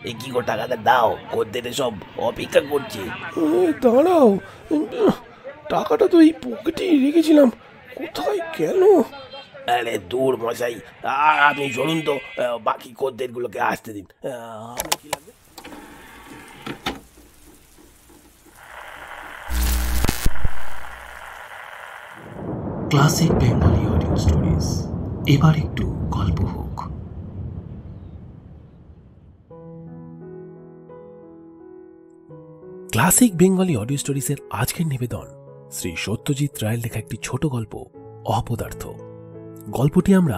এই কি গো, টাকাটা দাও, খদ্দের সব অপেক্ষা করছে। দাঁড়াও, টাকাটা তো এই পকেটেই রেখেছিলাম, কোথায় গেল? আরে দূর মশাই, আর আপনি চলুন তো, বাকি খদ্দের গুলোকে আসতে দিন। আপনার কি লাগবে? ক্লাসিক বেঙ্গলি অডিও স্টোরিজ, এবার একটু গল্প হোক। ক্লাসিক বেঙ্গলি অডিও স্টোরিজের আজকের নিবেদন শ্রী সত্যজিৎ রায়ের লেখা একটি ছোট গল্প অপদার্থ। গল্পটি আমরা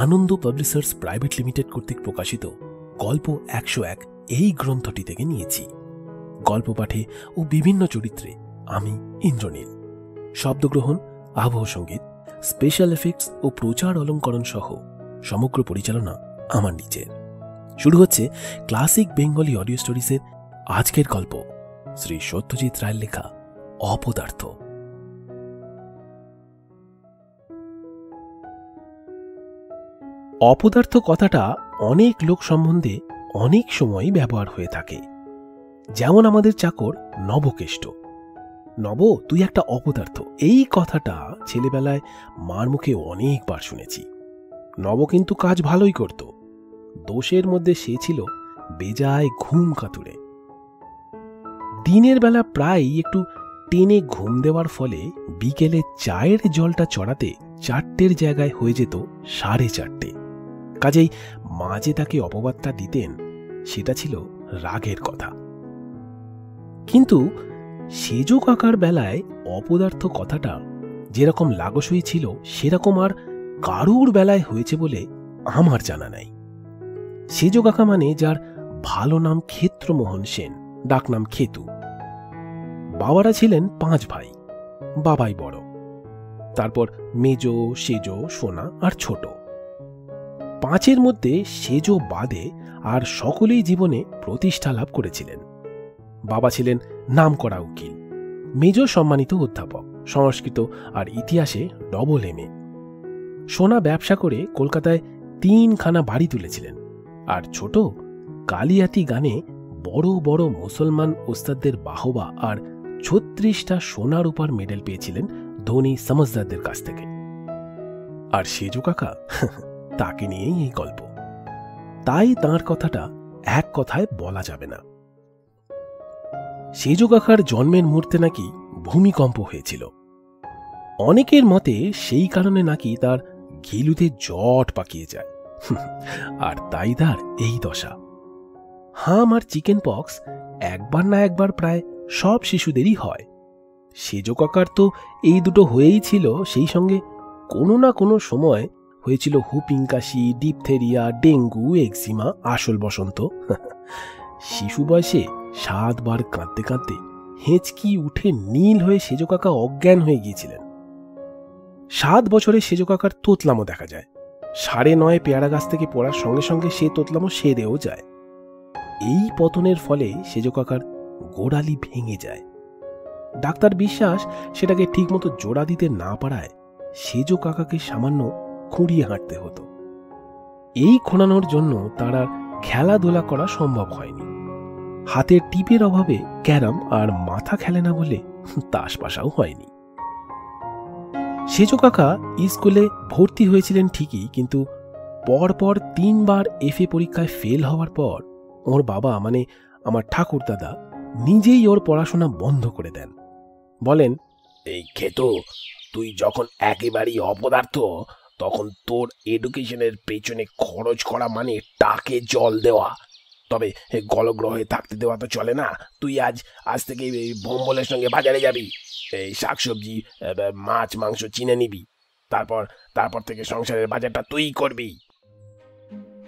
আনন্দ পাবলিশার্স প্রাইভেট লিমিটেড কর্তৃক প্রকাশিত গল্প 101 এই গ্রন্থটি থেকে নিয়েছি। গল্প পাঠে ও বিভিন্ন চরিত্রে আমি ইন্দ্রনীল। শব্দগ্রহণ, আবহ সঙ্গীত, স্পেশাল এফেক্টস ও প্রচার অলঙ্করণ সহ সমগ্র পরিচালনা আমার নিজের। শুরু হচ্ছে ক্লাসিক বেঙ্গলি অডিও স্টোরিজের আজকের গল্প শ্রী সত্যজিৎ রায়ের লেখা অপদার্থ। অপদার্থ কথাটা অনেক লোক সম্বন্ধে অনেক সময় ব্যবহার হয়ে থাকে। যেমন আমাদের চাকর নবকেষ্ট। নব, তুই একটা অপদার্থ, এই কথাটা ছেলেবেলায় মার মুখে অনেকবার শুনেছি। নব কিন্তু কাজ ভালোই করত, দোষের মধ্যে সে ছিল বেজায় ঘুম কাতুরে। দিনের বেলা প্রায় একটু টেনে ঘুম দেওয়ার ফলে বিকেলে চায়ের জলটা চড়াতে 4টের জায়গায় হয়ে যেত 4:30। কাজেই মা যে তাকে অপবাদটা দিতেন সেটা ছিল রাগের কথা। কিন্তু সেজ কাকার বেলায় অপদার্থ কথাটা যেরকম লাগসই ছিল সেরকম আর কারুর বেলায় হয়েছে বলে আমার জানা নাই। সেজ কাকা মানে যার ভালো নাম ক্ষেত্রমোহন সেন, ডাকনাম খেতু। বাবারা ছিলেন 5 ভাই, বাবাই বড়, তারপর মেজ, সেজ, সোনা আর ছোট। 5-এর মধ্যে সেজ বাদে আর সকলেই জীবনে প্রতিষ্ঠা লাভ করেছিলেন। বাবা ছিলেন নামকরা উকিল, মেজ সম্মানিত অধ্যাপক, সংস্কৃত আর ইতিহাসে ডবল MA। সোনা ব্যবসা করে কলকাতায় 3খানা বাড়ি তুলেছিলেন, আর ছোট কালিয়াতি গানে বড় বড় মুসলমান ওস্তাদদের বাহবা আর 36টা সোনা রূপার মেডেল পেয়েছিলেন ধনী সমজদারদের কাছ থেকে। আর সেজ কাকা, তাকে নিয়েই এই গল্প, তাই তাঁর কথাটা এক কথায় বলা যাবে না। সেজ কাকার জন্মের মুহূর্তে নাকি ভূমিকম্প হয়েছিল। অনেকের মতে সেই কারণে নাকি তার ঘিলুতে জট পাকিয়ে যায়, আর তাই তার এই দশা। হাম আর চিকেন পক্স একবার না একবার প্রায় সব শিশুদেরই হয়। সেজ কাকার তো এই দুটো হয়েই ছিল, সেই সঙ্গে কোনো না কোনো সময় হয়েছিল হুপিং কাশি, ডিপথেরিয়া, ডেঙ্গু, এক্সিমা, আসল বসন্ত। শিশু বয়সে 7 বার কাঁদতে কাঁদতে হেঁচকি উঠে নীল হয়ে সেজ কাকা অজ্ঞান হয়ে গিয়েছিলেন। 7 বছরে সেজ কাকার তোতলামো দেখা যায়। 9.5 পেয়ারা গাছ থেকে পড়ার সঙ্গে সঙ্গে সে তোতলামো সেরেও যায়। এই পতনের ফলে সেজ কাকার গোড়ালি ভেঙে যায়। ডাক্তার বিশ্বাস সেটাকে ঠিকমতো জোড়া দিতে না পারায় সেজ কাকাকে সামান্য খুঁড়িয়ে হাঁটতে হতো। এই খোঁড়ানোর জন্য তার আর খেলাধুলা করা সম্ভব হয়নি। হাতের টিপের অভাবে ক্যারাম আর মাথা খেলে না বলে তাস পাশাও হয়নি। সেজ কাকা স্কুলে ভর্তি হয়েছিলেন ঠিকই, কিন্তু পরপর 3 বার FA পরীক্ষায় ফেল হওয়ার পর ওর বাবা মানে আমার ঠাকুর দাদা নিজেই ওর পড়াশোনা বন্ধ করে দেন। বলেন, এই খেতো, তুই যখন একেবারেই অপদার্থ তখন তোর এডুকেশনের পেছনে খরচ করা মানে টাকে জল দেওয়া। তবে গলগ্রহে থাকতে দেওয়া তো চলে না। তুই আজ থেকে ভম্বলের সঙ্গে বাজারে যাবি, এই শাকসবজি, মাছ মাংস চিনে নিবি, তারপর থেকে সংসারের বাজারটা তুই করবি।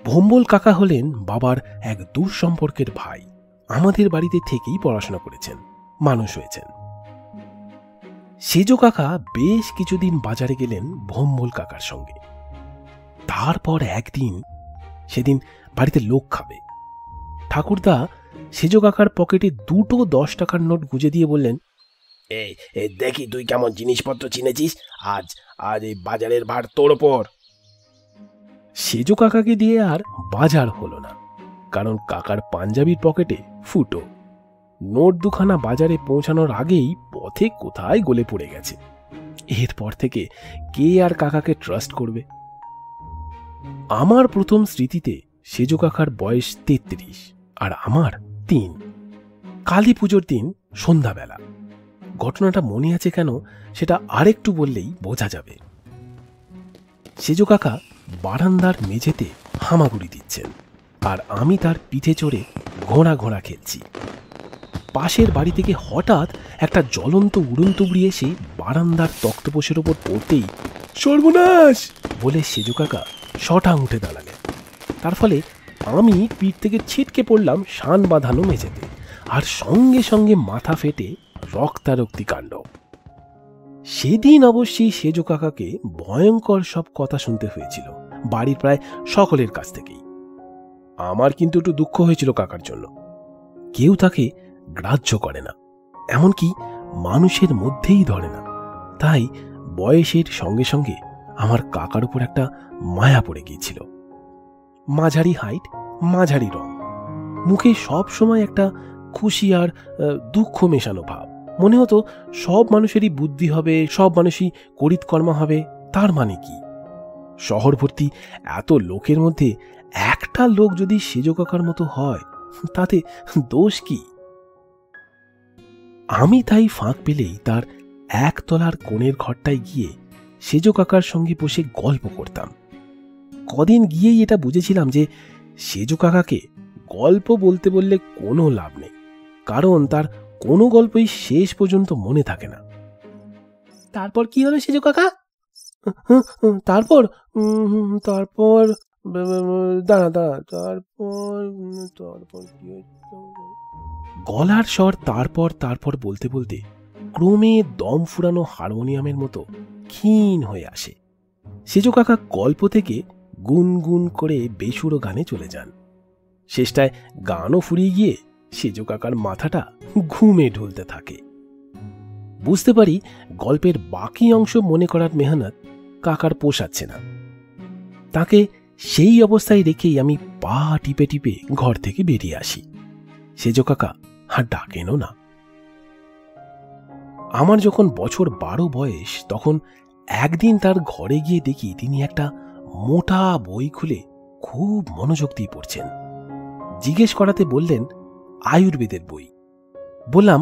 ভম্বল কাকা হলেন বাবার এক দূর সম্পর্কের ভাই। আমাদের বাড়িতে থেকেই পড়াশোনা করেছেন, মানুষ হয়েছেন। সেজ কাকা বেশ কিছুদিন বাজারে গেলেন ভম্বল কাকার সঙ্গে। তারপর একদিন, সেদিন বাড়িতে লোক খাবে। ঠাকুরদা সেজ কাকার পকেটে 2টো 10 টাকার নোট গুঁজে দিয়ে বললেন, এই দেখি তুই কেমন জিনিসপত্র চিনেছিস, আজ এই বাজারের ভার তোর ওপর। সেজ কাকাকে দিয়ে আর বাজার হলো না, কারণ কাকার পাঞ্জাবির পকেটে ফুটো। নোট দুখানা বাজারে পৌঁছানোর আগেই পথে কোথায় গলে পড়ে গেছে। এরপর থেকে কে আর কাকাকে ট্রাস্ট করবে? আমার প্রথম স্মৃতিতে সেজ কাকার বয়স 33 আর আমার 3। কালী পুজোর দিন সন্ধ্যাবেলা। ঘটনাটা মনে আছে কেন সেটা আরেকটু বললেই বোঝা যাবে। সেজ কাকা বারান্দার মেঝেতে হামাগুড়ি দিচ্ছেন আর আমি তার পিঠে চড়ে ঘোড়া ঘোড়া খেলছি। পাশের বাড়ি থেকে হঠাৎ একটা জ্বলন্ত উড়নতুবড়ি এসে বারান্দার তক্তপোষের ওপর পড়তেই সর্বনাশ বলে সেজ কাকা শটাং উঠে দাঁড়ালেন। তার ফলে আমি পিঠ থেকে ছিটকে পড়লাম শান বাঁধানো মেঝেতে, আর সঙ্গে সঙ্গে মাথা ফেটে রক্তারক্তি কাণ্ড। সেদিন অবশ্যই সেজ কাকাকে ভয়ঙ্কর সব কথা শুনতে হয়েছিল বাড়ির প্রায় সকলের কাছ থেকেই। আমার কিন্তু একটু দুঃখ হয়েছিল কাকার জন্য। কেউ তাকে গ্রাহ্য করে না, এমনকি মানুষের মধ্যেই ধরে না। তাই বয়সের সঙ্গে সঙ্গে আমার কাকার উপর একটা মায়া পড়ে গিয়েছিল। মাঝারি হাইট, মাঝারি রং, মুখে সব সময় একটা খুশি আর দুঃখ মেশানো ভাব। মনে হতো সব মানুষেরই বুদ্ধি হবে, সব মানুষই করিতকর্মা হবে। তার মানে কি? শহর ভর্তি এত লোকের মধ্যে একটা লোক যদি সেজ কাকার মতো হয়, তাতে দোষ কি? আমি তাই ফাঁক পেলেই তার একতলার কোণের ঘরটায় গিয়ে সেজ কাকার সঙ্গে বসে গল্প করতাম। কদিন গিয়েই এটা বুঝেছিলাম যে সেজ কাকাকে গল্প বলতে বললে কোনো লাভ নেই, কারণ তার কোনো গল্পই শেষ পর্যন্ত মনে থাকে না। তারপর কি হলো সেজ কাকা? তারপর তারপর দাঁড়া তারপর কি? গলার স্বর তারপর তারপর বলতে বলতে ক্রমে দম ফুরানো হারমোনিয়ামের মতো ক্ষীণ হয়ে আসে। সেজ কাকা গল্প থেকে গুনগুন করে বেসুরো গানে চলে যান। শেষটায় গানও ফুরিয়ে গিয়ে সেজ কাকার মাথাটা ঘুমে ঢুলতে থাকে। বুঝতে পারি গল্পের বাকি অংশ মনে করার মেহনত কাকার পোষাচ্ছে না। তাকে সেই অবস্থায় রেখেই আমি পা টিপে টিপে ঘর থেকে বেরিয়ে আসি। সেজ কাকা আর ডাকেনও না। আমার যখন বছর 12 বয়স, তখন একদিন তার ঘরে গিয়ে দেখি তিনি একটা মোটা বই খুলে খুব মনোযোগ দিয়ে পড়ছেন। জিজ্ঞেস করাতে বললেন আয়ুর্বেদের বই। বললাম,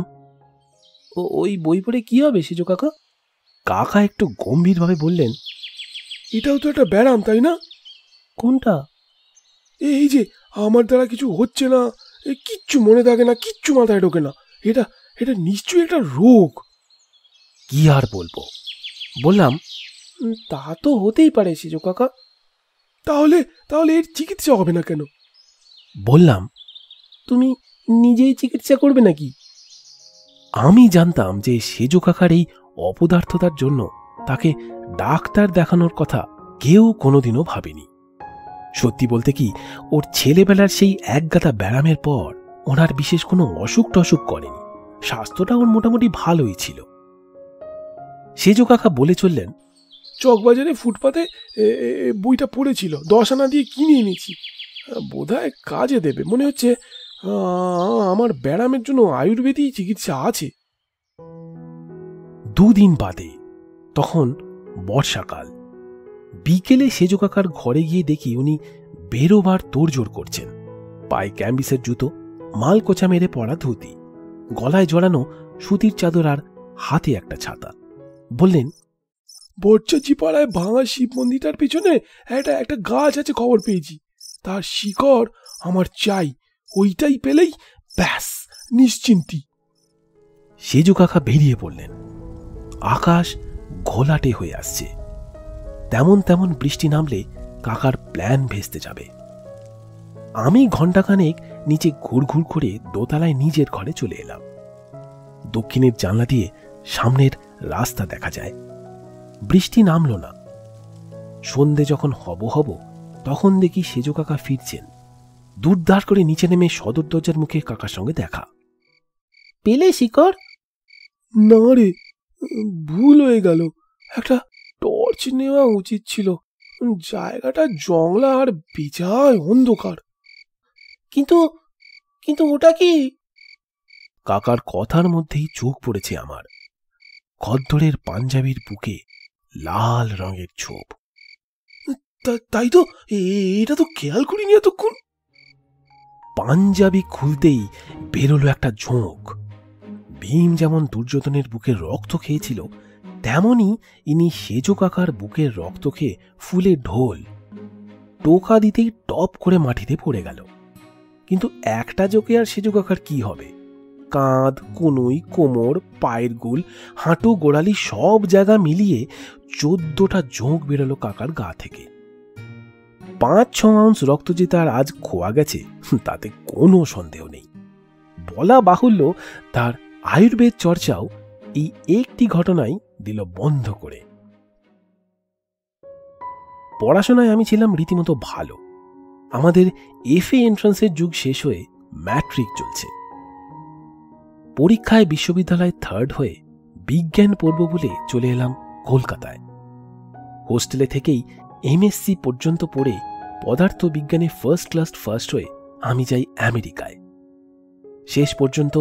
ওই বই পড়ে কি হবে সেজ কাকা? কাকা একটু গম্ভীরভাবে বললেন, এটাও তো একটা ব্যায়াম, তাই না? কোনটা? এই যে আমার দ্বারা কিছু হচ্ছে না, কিচ্ছু মনে থাকে না, কিচ্ছু মাথায় ঢোকে না, এটা এটা নিশ্চয়ই একটা রোগ। কি আর বলবো। বললাম, তা তো হতেই পারে সেজ কাকা। তাহলে তাহলে এর চিকিৎসা হবে না কেন? বললাম, তুমি নিজেই চিকিৎসা করবে নাকি? আমি জানতাম যে সেজ কাকার এই অপদার্থতার জন্য তাকে ডাক্তার দেখানোর কথা কেউ কোনোদিনও ভাবেনি। সত্যি বলতে কি, ওর ছেলেবেলার সেই একগাদা ব্যায়ামের পর ওনার বিশেষ কোনো অসুখ টসুখ করেনি। স্বাস্থ্যটা ওর মোটামুটি ভালোই ছিল। সেজ কাকা বলে চললেন, চকবাজারে ফুটপাতে বইটা পড়েছিল, 10 আনা দিয়ে কিনে এনেছি, বোধহয় কাজে দেবে। মনে হচ্ছে আমার ব্যায়ামের জন্য আয়ুর্বেদিক চিকিৎসা আছে। 2 দিন বাদে, তখন বর্ষাকাল, বিকেলে সেজ কাকার ঘরে গিয়ে দেখি উনি বেরোবার তোড়জোড় করছেন। পায়ে ক্যাম্বিসের জুতো, মাল কোচা মেরে পড়া ধুতি, গলায় জড়ানো সুতির চাদর আর হাতে একটা ছাতা। বললেন, বর্চাচি পাড়ায় ভাঙা শিব মন্দিরটার পিছনে একটা গাছ আছে, খবর পেয়েছি। তার শিকড় আমার চাই, ওইটাই পেলেই ব্যাস নিশ্চিন্তি। সেজ কাকা বেরিয়ে পড়লেন। আকাশ ঘোলাটে হয়ে আসছে। তেমন তেমন বৃষ্টি নামলে কাকার প্ল্যান ভেস্তে যাবে। আমি ঘণ্টাখানেক নিচে ঘুরঘুর করে দোতলায় নিজের ঘরে চলে এলাম। দক্ষিণের জানলা দিয়ে সামনের রাস্তা দেখা যায়। বৃষ্টি নামল না। সন্ধে যখন হব তখন দেখি সেজ কাকা ফিরছেন। দুর্দার করে নিচে নেমে সদর দরজার মুখে কাকার সঙ্গে দেখা। পেলে শিকড়? না রে, ভুল হয়ে গেল। একটা টর্চ নেওয়া উচিত ছিল, জায়গাটা জংলা আর বেজায় অন্ধকার। কিন্তু কিন্তু ওটা কি? কাকার কথার মধ্যেই চোখ পড়েছে আমার। খদ্দরের পাঞ্জাবির বুকে লাল রঙের ছোপ। তাই তো, এটা তো খেয়াল করিনি এতক্ষণ। পাঞ্জাবি খুলতেই বেরোলো একটা ঝোঁক। ভীম যেমন দুর্যোধনের বুকের রক্ত খেয়েছিল, তেমনি ইনি সেজ কাকার বুকের রক্ত খেয়ে ফুলে ঢোল। টোকা দিতেই টপ করে মাটিতে পড়ে গেল। কিন্তু একটা জোকে আর সেজ কাকার কি হবে? কাঁধ, কনুই, কোমর, পায়ের গুল, হাঁটু, গোড়ালি সব জায়গা মিলিয়ে 14টা ঝোঁক বেরোলো কাকার গা থেকে। 5-6 আউন্স রক্ত যে তার আজ খোয়া গেছে তাতে কোনো সন্দেহ নেই। বলা বাহুল্য, তার আয়ুর্বেদ চর্চাও এই একটি ঘটনাই দিল বন্ধ করে। পড়াশোনায় আমি ছিলাম রীতিমতো ভালো। আমাদের এফএ এন্ট্রান্সের যুগ শেষ হয়ে ম্যাট্রিক চলছে। পরীক্ষায় বিশ্ববিদ্যালয়ে 3rd হয়ে বিজ্ঞান পড়ব বলে চলে এলাম কলকাতায়। হোস্টেলে থেকেই এমএসসি পর্যন্ত পড়ে পদার্থ বিজ্ঞানে ফার্স্ট ক্লাস ফার্স্ট হয়ে আমি যাই আমেরিকায়। শেষ পর্যন্ত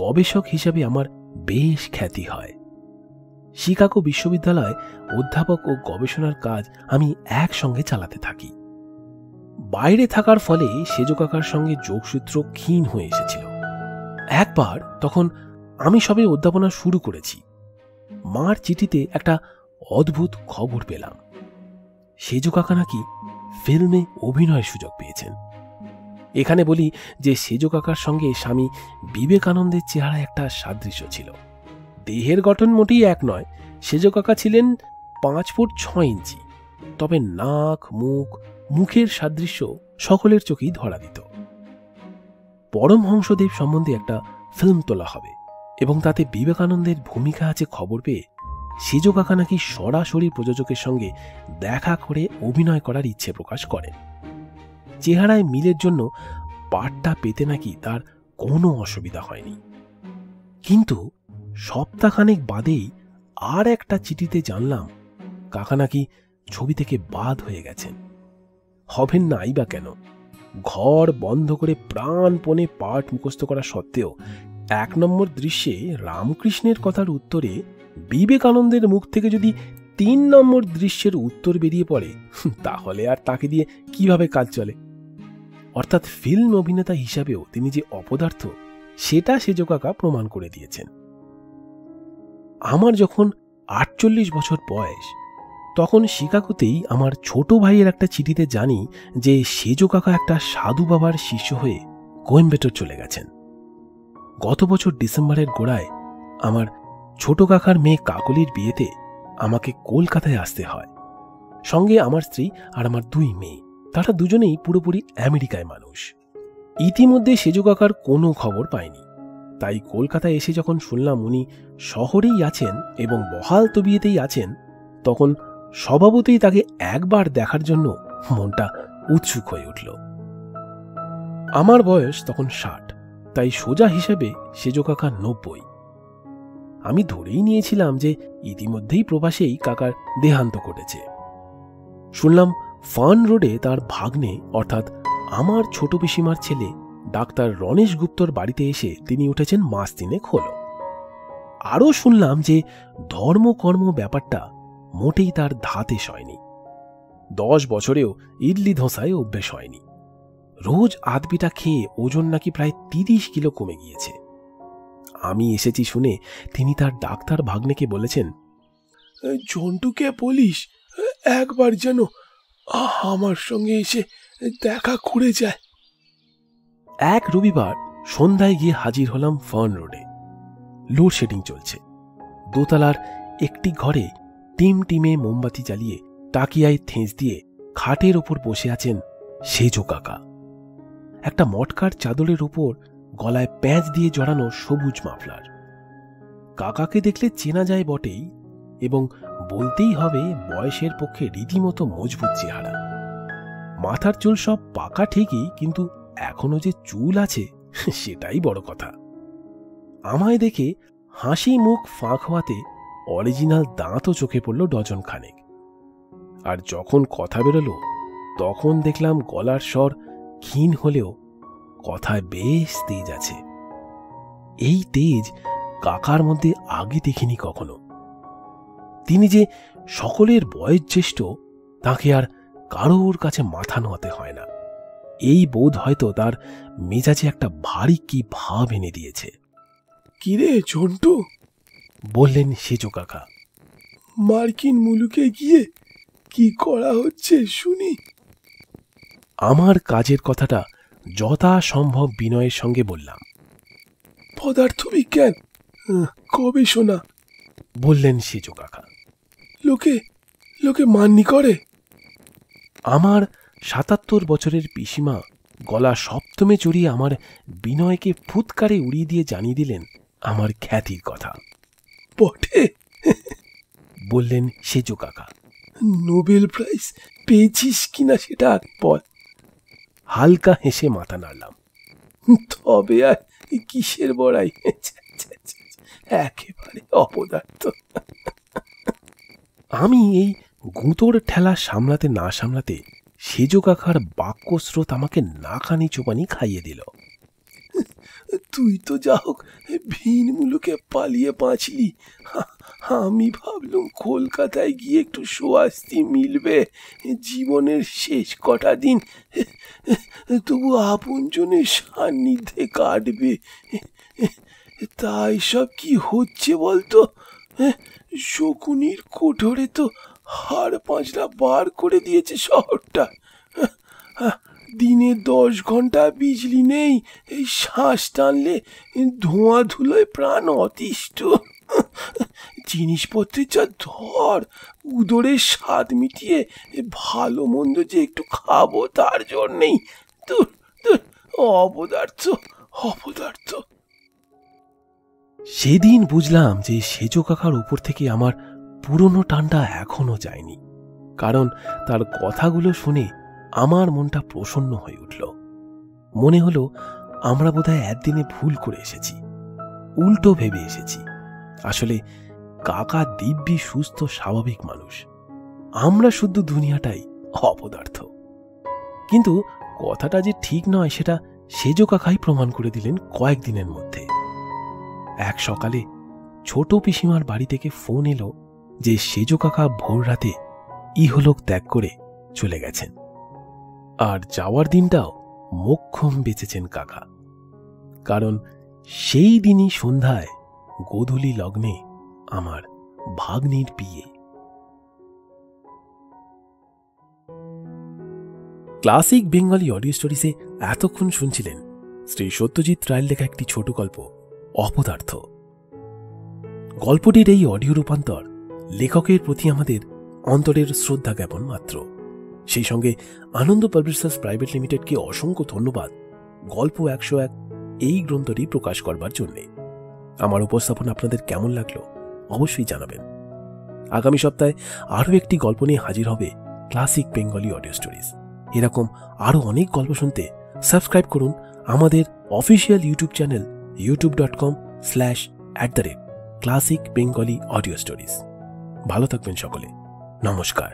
গবেষক হিসাবে আমার বেশ খ্যাতি হয়। শিকাগো বিশ্ববিদ্যালয়ে অধ্যাপক ও গবেষণার কাজ আমি একসঙ্গে চালাতে থাকি। বাইরে থাকার ফলে সেজ কাকার সঙ্গে যোগসূত্র ক্ষীণ হয়ে এসেছিল। একবার তখন আমি সবে অধ্যাপনা শুরু করেছি। মার চিঠিতে একটা অদ্ভুত খবর পেলাম। সেজ কাকা নাকি ফিল্মে অভিনয়ের সুযোগ পেয়েছেন। এখানে বলি যে সেজ কাকার সঙ্গে স্বামী বিবেকানন্দের চেহারা একটা সাদৃশ্য ছিল। দেহের গঠন মোটেই এক নয়। সেজ কাকা ছিলেন 5 ফুট 6 ইঞ্চি, তবে নাক, মুখের সাদৃশ্য সকলের চোখেই ধরা দিত। পরমহংসদেব সম্বন্ধে একটা ফিল্ম তোলা হবে এবং তাতে বিবেকানন্দের ভূমিকা আছে খবর পেয়ে সেজ কাকা নাকি সরাসরি প্রযোজকের সঙ্গে দেখা করে অভিনয় করার ইচ্ছে প্রকাশ করেন। চেহারায় মিলের জন্য পাঠটা পেতে নাকি তার কোনো অসুবিধা হয়নি। কিন্তু সপ্তাহখানেক বাদেই আর একটা চিঠিতে জানলাম কাকা নাকি ছবি থেকে বাদ হয়ে গেছেন। হবেন নাই বা কেন? ঘর বন্ধ করে প্রাণপণে পাঠ মুখস্থ করা সত্ত্বেও 1 নম্বর দৃশ্যে রামকৃষ্ণের কথার উত্তরে বিবেকানন্দের মুখ থেকে যদি 3 নম্বর দৃশ্যের উত্তর বেরিয়ে পড়ে, তাহলে আর তাকে দিয়ে কিভাবে কাজ চলে? অর্থাৎ ফিল্ম অভিনেতা হিসাবেও তিনি যে অপদার্থ, সেটা সেজ কাকা প্রমাণ করে দিয়েছেন। আমার যখন 48 বছর বয়স, তখন শিকাগোতেই আমার ছোট ভাইয়ের একটা চিঠিতে জানি যে সেজ কাকা একটা সাধু বাবার শিষ্য হয়ে কোয়েম্বেটোর চলে গেছেন। গত বছর ডিসেম্বরের গোড়ায় আমার ছোট কাকার মেয়ে কাকলির বিয়েতে আমাকে কলকাতায় আসতে হয়। সঙ্গে আমার স্ত্রী আর আমার 2 মেয়ে, তারা দুজনেই পুরোপুরি আমেরিকায় মানুষ। ইতিমধ্যে সেজ কাকার কোনো খবর পাইনি। তাই কলকাতায় এসে যখন শুনলাম উনি শহরেই আছেন এবং বহাল তবিয়েতেই আছেন, তখন স্বভাবতই তাকে একবার দেখার জন্য মনটা উৎসুক হয়ে উঠল। আমার বয়স তখন 60, তাই সোজা হিসেবে সেজ কাকা 90। আমি ধরেই নিয়েছিলাম যে ইতিমধ্যেই প্রবাসেই কাকার দেহান্ত ঘটেছে। শুনলাম ফার্ন রোডে তার ভাগ্নে অর্থাৎ আমার ছোট পিসিমার ছেলে ডাক্তার রণেশ গুপ্তর বাড়িতে এসে তিনি উঠেছেন মাস 3 হলো। আরও শুনলাম যে ধর্মকর্ম ব্যাপারটা মোটেই তার ধাতে সয়নি। 10 বছরেও ইডলি ধোসায় অভ্যেস হয়নি। রোজ আধবিটা খেয়ে ওজন নাকি প্রায় 30 কিলো কমে গিয়েছে। আমি এসেছি শুনে তিনি তার ডাক্তার ভাগ্নেকে বলেছেন, জন্টুকে বলিস একবার যেন আমার সঙ্গে এসে দেখা করে যায়। এক রবিবার সন্ধ্যায় গিয়ে হাজির হলাম ফার্ন রোডে। লোডশেডিং চলছে। দোতলার একটি ঘরে টিমটিমে মোমবাতি জ্বালিয়ে টাকিয়ায় থেঁচ দিয়ে খাটের ওপর বসে আছেন সেজ কাকা। একটা মটকার চাদরের উপর গলায় প্যাঁচ দিয়ে জড়ানো সবুজ মাফলার। কাকাকে দেখলে চেনা যায় বটেই, এবং বলতেই হবে বয়সের পক্ষে রীতিমতো মজবুত চেহারা। মাথার চুল সব পাকা ঠিকই, কিন্তু এখনো যে চুল আছে সেটাই বড় কথা। আমায় দেখে হাসি মুখ ফাঁক হওয়াতে অরিজিনাল দাঁতও চোখে পড়ল ডজন খানেক। আর যখন কথা বেরোলো তখন দেখলাম গলার স্বর ক্ষীণ হলেও কথায় বেশ তেজ আছে। এই তেজ কাকার মধ্যে আগে দেখিনি কখনো। তিনি যে সকলের বয়োজ্যেষ্ঠ তাকে আর কারোর কাছে মাথা নোয়াতে হয় না, এই বোধ হয়তো তার মেজাজে একটা ভারী কি ভাব এনে দিয়েছে। কিরে ঝন্টু, বললেন সেজো কাকা, মার্কিন মুলুকে গিয়ে কি করা হচ্ছে শুনি। আমার কাজের কথাটা যথাসম্ভব বিনয়ের সঙ্গে বললাম। পদার্থবিজ্ঞান গবেষণা, বললেন সেজো কাকা। লোকে লোকে মান্যি করে। আমার ৭৭ বছরের পিসিমা গলা সপ্তমে চড়িয়ে আমার বিনয়কে ফুৎকারে উড়িয়ে দিয়ে জানিয়ে দিলেন আমার খ্যাতির কথা। বটে, বললেন সেজো কাকা। নোবেল প্রাইজ পেয়েছিস কিনা সেটা বল। হালকা হেসে মাথা নাড়লাম। তবে আর কিসের বড়াই, একেবারে অপদার্থ। আমি এই গুঁতোর ঠেলা সামলাতে না সামলাতে সেজো কাকার বাক্যস্রোত আমাকে নাকানি চোপানি খাইয়ে দিল। তুই তো যা হোক ভিন মুলুকে পালিয়ে বাঁচলি, আমি ভাবলুম কলকাতায় গিয়ে একটু স্বস্তি মিলবে, জীবনের শেষ কটা দিন তবু আপনজনের সান্নিধ্যে কাটবে। তাই সব কি হচ্ছে বলতো? শকুনির কোঠরে তো হাড় পাঁচড়া বার করে দিয়েছে শহরটা। দিনে 10 ঘন্টা বিজলি নেই, এই শ্বাস টানলে ধোঁয়া ধুলোয় প্রাণ অতিষ্ঠ। জিনিসপত্রের যা ধর, উদরের স্বাদ মিটিয়ে ভালো মন্দ যে একটু খাবো তার জন্যেই তোর অপদার্থ অপদার্থ। সেদিন বুঝলাম যে সেজো কাকার উপর থেকে আমার পুরনো টানটা এখনো যায়নি, কারণ তার কথাগুলো শুনে আমার মনটা প্রসন্ন হয়ে উঠল। মনে হলো আমরা বোধহয় একদিনে ভুল করে এসেছি, উল্টো ভেবে এসেছি। আসলে কাকা দিব্যি সুস্থ স্বাভাবিক মানুষ, আমরা শুদ্ধ দুনিয়াটাই অপদার্থ। কিন্তু কথাটা যে ঠিক নয় সেটা সেজো কাকাই প্রমাণ করে দিলেন কয়েকদিনের মধ্যে। এক সকালে ছোট পিসিমার বাড়ি থেকে ফোন এলো যে সেজো কাকা ভোর রাতে ইহলোক ত্যাগ করে চলে গেছেন, আর যাওয়ার দিনটাও মোক্ষম বেঁচেছেন কাকা, কারণ সেই দিনই সন্ধ্যায় গোধূলি লগ্নে আমার ভাগ্নির বিয়ে। ক্লাসিক বেঙ্গলি অডিও স্টোরিজে এতক্ষণ শুনছিলেন শ্রী সত্যজিৎ রায়ের লেখা একটি ছোট গল্প অপদার্থ। গল্পটির এই অডিও রূপান্তর লেখকের প্রতি আমাদের অন্তরের শ্রদ্ধা জ্ঞাপন মাত্র। সেই সঙ্গে আনন্দ পাবলিশার্স প্রাইভেট লিমিটেডকে অসংখ্য ধন্যবাদ গল্প 101 এই গ্রন্থটি প্রকাশ করবার জন্যে। আমার উপস্থাপন আপনাদের কেমন লাগলো অবশ্যই জানাবেন। আগামী সপ্তাহে আরও একটি গল্প নিয়ে হাজির হবে ক্লাসিক বেঙ্গলি অডিও স্টোরিজ। এরকম আরও অনেক গল্প শুনতে সাবস্ক্রাইব করুন আমাদের official YouTube channel youtube.com/classic bengali audio stories। ভালো থাকবেন সকলে, নমস্কার।